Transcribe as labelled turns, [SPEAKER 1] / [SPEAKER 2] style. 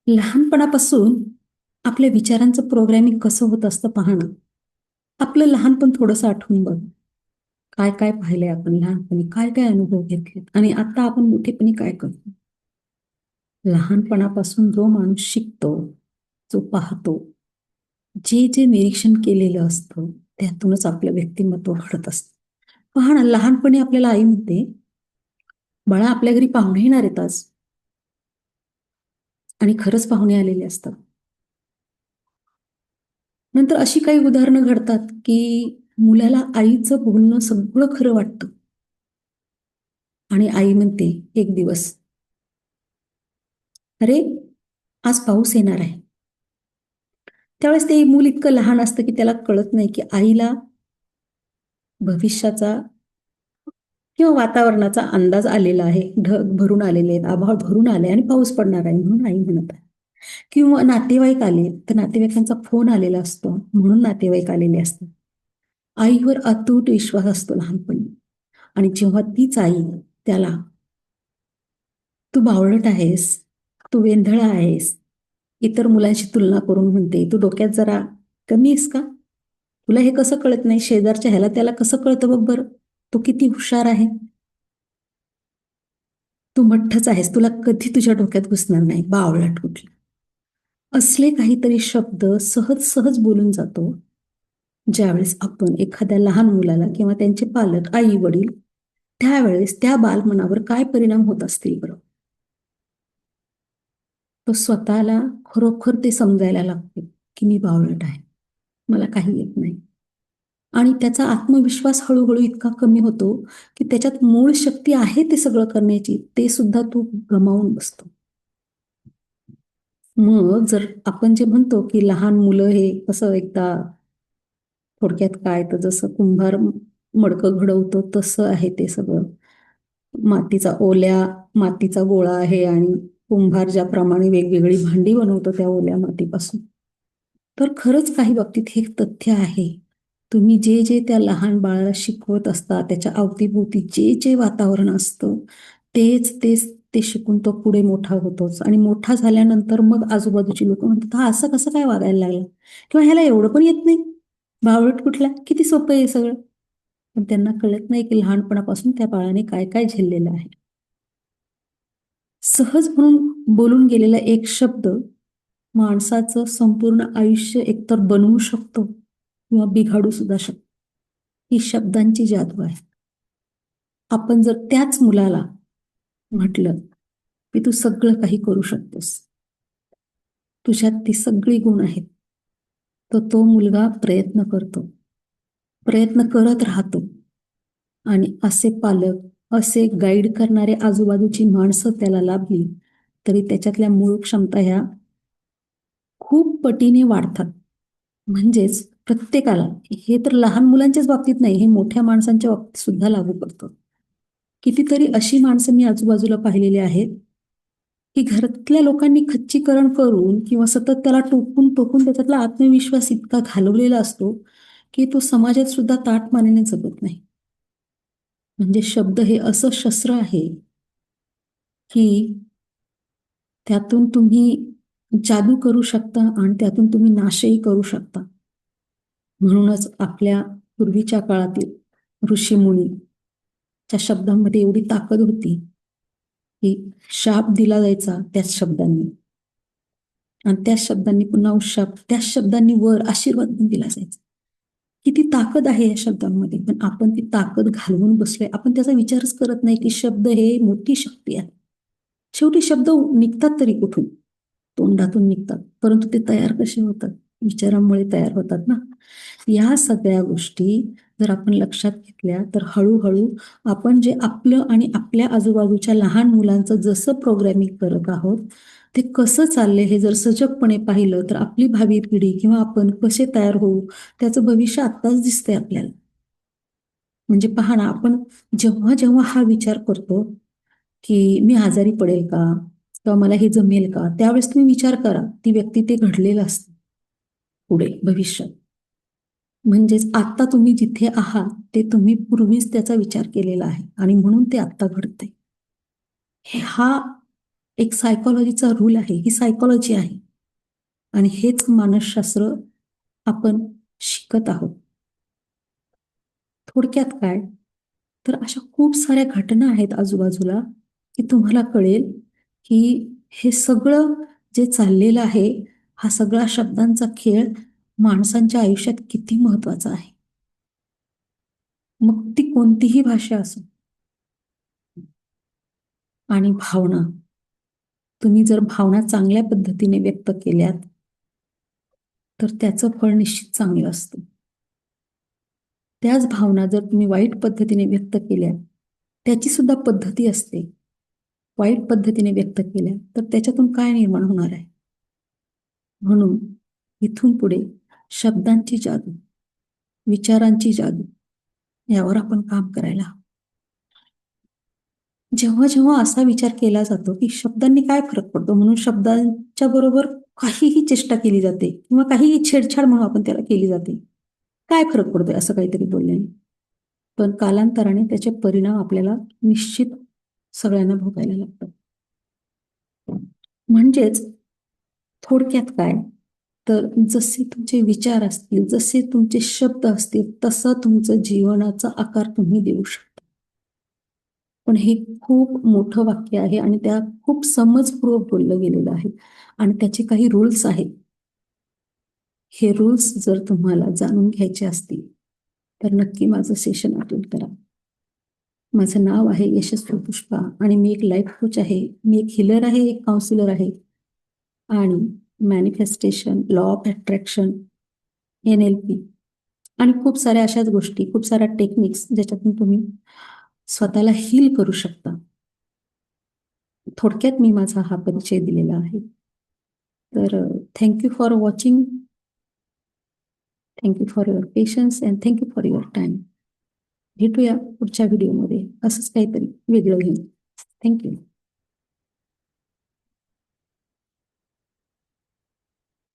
[SPEAKER 1] लहानपणापासून आपल्या विचारांचं प्रोग्रॅमिंग कसं होत असतं पाहणं. आपलं लहानपण थोडंसं आठवून बघ. काय काय पाहिलंय आपण लहानपणी, काय काय अनुभव घेतलेत आणि आता आपण मोठेपणी काय करतो. लहानपणापासून जो माणूस शिकतो, जो पाहतो, जे जे निरीक्षण केलेलं असतं त्यातूनच आपलं व्यक्तिमत्व घडत असतं. पहा ना, लहानपणी आपल्याला आई म्हणते, बाळा आपल्या घरी पाहुणे येणार आहेत आज. आणि खरंच पाहुणे आलेले असतात. नंतर अशी काही उदाहरणं घडतात, की मुलाला आईचं बोलणं सगळं खरं वाटतं आणि आई म्हणते एक दिवस, "अरे, आज पाऊस येणार आहे." त्यावेळेस ते मूल इतकं लहान असतं, की त्याला कळत नाही, की आईला भविष्याचा किंवा वातावरणाचा अंदाज आलेला आहे. ढग भरून आलेले आहेत, आभाळ भरून आले आणि पाऊस पडणार आहे म्हणून आई म्हणत आहे. किंवा नातेवाईक आले, तर नातेवाईकांचा फोन आलेला असतो म्हणून नातेवाईक आलेले असतात. आईवर अतूट विश्वास असतो लहानपणी आणि जेव्हा तीच आई त्याला, "तू बावळट आहेस, तू वेंधळा आहेस." इतर मुलांशी तुलना करून म्हणते, "तू डोक्यात जरा कमी आहेस का? तुला हे कसं कळत नाही? शेजारच्या ह्याला त्याला कसं कळतं बघ बरं? तो किती हुशार आहे. तू मठ्ठच आहेस. तुला कधी तुझ्या डोक्यात घुसणार नाही. बावळट कुठला." असले काहीतरी शब्द सहज सहज बोलून जातो, ज्यावेळेस आपण एखाद्या लहान मुलाला किंवा त्यांचे पालक, आई-वडील त्यावेळेस त्या बालमनावर काय परिणाम होत असतील बरं? तो स्वतःला खरोखर ते समजायला लागतो, की मी बावळट आहे. मला काही येत नाही. आणि त्याचा आत्मविश्वास हळू-हळू इतका कमी होतो, की त्याच्यात मूळ शक्ती आहे ते सगळं करण्याची, ते सुद्धा तो गमावून बसतो. मग जर आपण जे म्हणतो, की लहान मुलं हे कसं एकदा थोडक्यात काय तर जसं कुंभार मडकं घडवतो तसं आहे ते सगळं. मातीचा गोळा आहे आणि कुंभार ज्याप्रमाणे वेगवेगळी भांडी बनवतो त्या ओल्या मातीपासून. तर खरंच काही बाबतीत हे तथ्य आहे. तुम्ही जे जे त्या लहान बाळाला शिकवत असता, त्याच्या अवतीभोवती जे जे वातावरण असतं, तेच ते शिकून तो पुढे मोठा होतोच आणि मोठा झाल्यानंतर मग आजूबाजूची लोकं म्हणतात, "हा असं कसं काय वागायला लागला?" किंवा "ह्याला एवढं पण येत नाही. बावळट कुठला? किती सोपं आहे हे सगळं." पण त्यांना कळत नाही, की लहानपणापासून त्या बाळाने काय काय झेललेलं आहे. सहज म्हणून बोलून गेलेला एक शब्द माणसाचं संपूर्ण आयुष्य एकतर बनवू शकतो किंवा बिघाडू सुद्धा शकतो. ही शब्दांची जादू आहे. आपण जर त्याच मुलाला म्हटलं, की "तू सगळं काही करू शकतोस. तुझ्यात ती सगळी गुण आहेत." तर तो मुलगा प्रयत्न करतो. प्रयत्न करत राहतो आणि असे पालक, असे गाईड करणारे आजूबाजूची माणसं त्याला लाभली, तरी त्याच्यातल्या मूळ क्षमता ह्या खूप पटीने वाढतात. म्हणजेच प्रत्येकाला, हे तर लहान मुलांच्याच बाबतीत नाही, हे मोठ्या माणसांच्या बाबतीत सुद्धा लागू पडतं. कितीतरी अशी माणसं मी आजूबाजूला पाहिलेली आहेत, की घरातल्या लोकांनी खच्चीकरण करून किंवा सतत त्याला टोकून त्याच्यातला आत्मविश्वास इतका घालवलेला असतो, की तो समाजात सुद्धा ताठमानेने जगत नाही. म्हणजे शब्द हे असं शस्त्र आहे, की त्यातून तुम्ही जादू करू शकता आणि त्यातून तुम्ही नाशही करू शकता. म्हणूनच आपल्या पूर्वीच्या काळातील ऋषीमुनीच्या शब्दांमध्ये एवढी ताकद होती, की शाप दिला जायचा त्याच शब्दांनी आणि त्याच शब्दांनी पुन्हा शाप, त्याच शब्दांनी वर आशीर्वाद पण दिला जायचा. किती ताकद आहे या शब्दांमध्ये, पण आपण ती ताकद घालवून बसलोय. आपण त्याचा विचारच करत नाही, की शब्द हे मोठी शक्ती आहे. शेवटी शब्द निघतात तरी कुठून? तोंडातून निघतात. परंतु ते तयार कसे होतात? विचारांमुळे तयार होतात ना. या सगळ्या गोष्टी जर आपण लक्षात घेतल्या, तर हळू-हळू आपण जे आपलं आणि आपल्या आजूबाजूच्या लहान मुलांचं जसं प्रोग्रॅमिंग करत आहोत, ते कसं चाललंय हे जर सजगपणे पाहिलं, तर आपली भावी पिढी किंवा आपण कसे तयार होऊ, त्याचं भविष्य आत्ताच दिसतंय आपल्याला. म्हणजे पहा ना, आपण जेव्हा हा विचार करतो, की मी आजारी पडेल का? किंवा मला हे जमेल का? त्यावेळेस तुम्ही विचार करा, ती व्यक्ती ते घडलेलं असतं पुढे भविष्यात. म्हणजेच आत्ता तुम्ही जिथे आहात, ते तुम्ही पूर्वीच त्याचा विचार केलेला आहे आणि म्हणून ते आत्ता घडतंय. हा एक सायकोलॉजीचा रूल आहे, ही सायकोलॉजी आहे आणि हेच मानसशास्त्र आपण शिकत आहोत. थोडक्यात काय, तर अशा खूप साऱ्या घटना आहेत आजूबाजूला, की तुम्हाला कळेल, की हे सगळं जे चाललेलं आहे, हा सगळा शब्दांचा खेळ माणसांच्या आयुष्यात किती महत्वाचा आहे. मग ती कोणतीही भाषा असो. आणि भावना, तुम्ही जर भावना चांगल्या पद्धतीने व्यक्त केल्यात, तर त्याचं फळ निश्चित चांगलं असतं. त्याच भावना जर तुम्ही वाईट पद्धतीने व्यक्त केल्या, त्याची सुद्धा पद्धती असते. वाईट पद्धतीने व्यक्त केल्या, तर त्याच्यातून काय निर्माण होणार आहे? म्हणून इथून पुढे शब्दांची जादू, विचारांची जादू यावर आपण काम करायला हवं. जेव्हा जेव्हा असा विचार केला जातो, की शब्दांनी काय फरक पडतो, म्हणून शब्दांच्या बरोबर काहीही चेष्टा केली जाते किंवा काहीही छेडछाड म्हणून आपण त्याला केली जाते. काय फरक पडतोय असं काहीतरी बोलल्याने? पण कालांतराने त्याचे परिणाम आपल्याला निश्चित सगळ्यांना भोगायला लागतात. म्हणजेच थोडक्यात काय, तर जसे तुमचे विचार असतील, जसे तुमचे शब्द असतील, तसं तुमचं जीवनाचा आकार तुम्ही देऊ शकता. पण हे खूप मोठं वाक्य आहे आणि त्या खूप समजपूर्वक बोललं गेलेलं आहे आणि त्याचे काही रूल्स आहेत. हे रूल्स जर तुम्हाला जाणून घ्यायचे असतील, तर नक्की माझं सेशन अटेंड करा. माझं नाव आहे यशस्वी पुष्पा आणि मी एक लाईफ कोच आहे. मी एक हीलर आहे, एक काउन्सिलर आहे आणि manifestation, law of attraction, NLP आणि खूप साऱ्या अशाच गोष्टी, खूप साऱ्या टेक्निक्स ज्याच्यातून तुम्ही स्वतःला हील करू शकता. थोडक्यात मी माझा हा परिचय दिलेला आहे. तर thank you for watching. Thank you for your patience and thank you for your time. भेटूया पुढच्या व्हिडिओमध्ये असंच काहीतरी वेगळं घेऊन. Thank you.